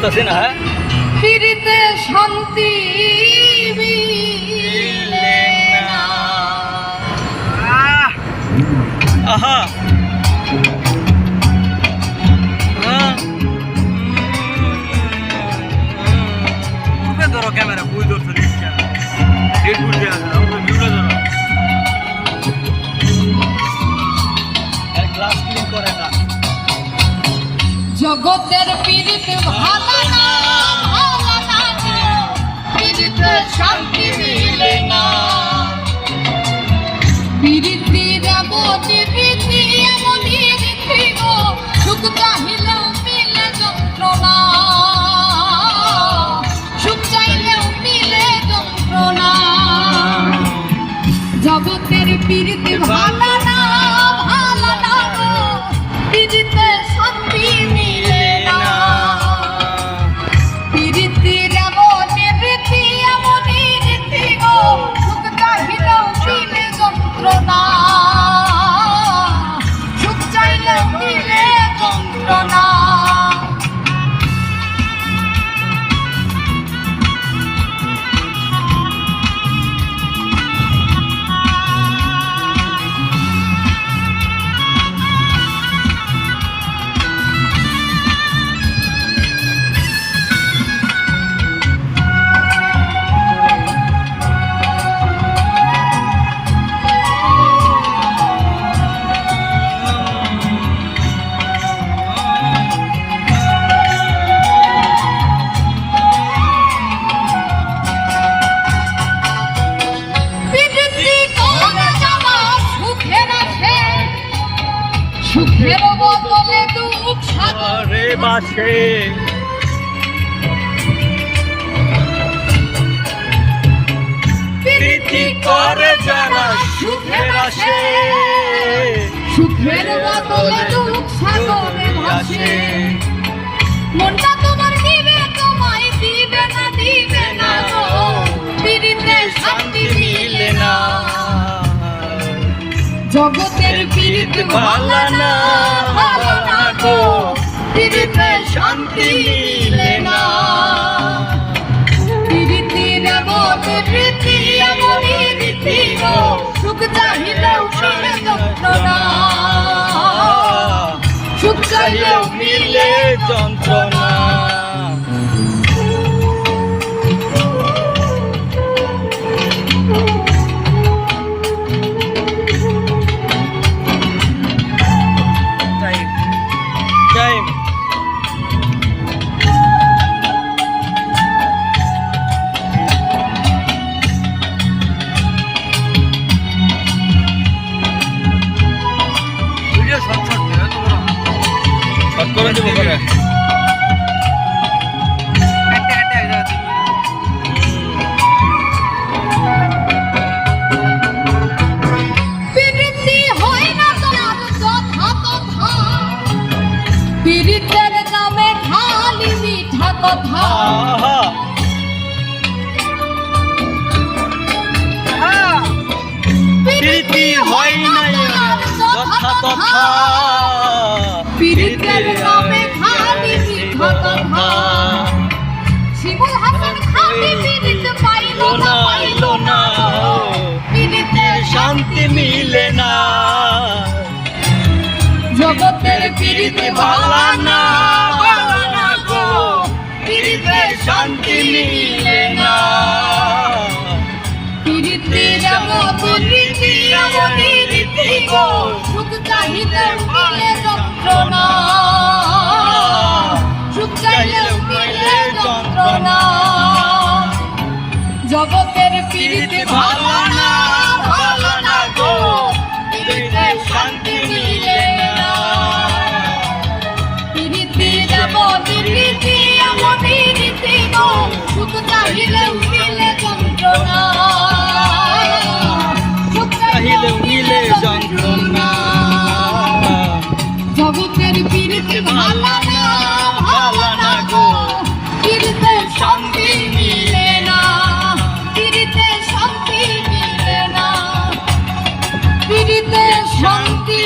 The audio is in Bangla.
বুঝতেছি না। হ্যাঁ, পিরিতে শান্তি মিলে না। আহা ধরো ক্যামেরা, বই ধরছো গ্লাস ক্লিন করে না। জগতের পীড়িত ভালো না, ভালো না গো, পীড়িতে শান্তি মিলে না। পীড়িতির এমনই রীতি, এমনই রীতি গো, সুখ চাহিলেও মিলে যন্ত্রণা, সুখ চাইলেও মিলে যন্ত্রণা। জগতের পীড়িত ভালো না, ভালো না গো, পীড়িতে শান্তি মিলে না। পীড়িতির এমনই রীতি, এমনই রীতি গো, সুখ চাহিলেও মিলে যন্ত্রণা, সুখ চাইলেও মিলে যন্ত্রণা। সুখের বদলে দুঃখ সাগরে বাসে, প্রীতি করে যারা সুখের আসে, সুখের বদলে দুঃখ সাগরে ভাসে। মনটা তোমার দিবে, তোমায় দিবে না, দিবে না গো, পীড়িতে শান্তি মিলে না। জগতের পীড়িত ভালো না, ভালো না গো, পীড়িতে শান্তি মিলে না। পীড়িতির এমনই রীতি, এমনই রীতি গো, সুখ চাহিলেও মিলে যন্ত্রণা, সুখ চাইলেও মিলে যন্ত্রণা। করে দেবো করে পীড়িতি হয় না তোমার যথা তথা, পীড়িতের নামে খালি মিঠা কথা। পীড়িতি হয় না যথা তথা, পীড়িতের নামে খালি মিঠা কথা। শিবুল হাসান খালি পীড়িত পাইল না, পাইল না, পীড়িতে শান্তি মিলে না। জগতের পীড়িত ভালো না, ভালো না গো, পীড়িতে শান্তি মিলে না। পীড়িতির এমনই রীতি, এমনই রীতি গো, সুখ চাহিলেও মিলে যন্ত্রণা, সুখ চাইলেও মিলে যন্ত্রণা। জগতের পীড়িত ভালো না, ভালো না গো, পীড়িতে শান্তি মিলে না। পীড়িতির এমনই রীতি, এমনই রীতি গো, সুখ চাহিলেও মিলে যন্ত্রণা, সুখ চাইলেও মিলে যন্ত্রণা। জগতের পীড়িত ভালো না, ভালো না গো, পীড়িতে শান্তি মিলে না, পীড়িতে শান্তি মিলে না, পীড়িতে শান্তি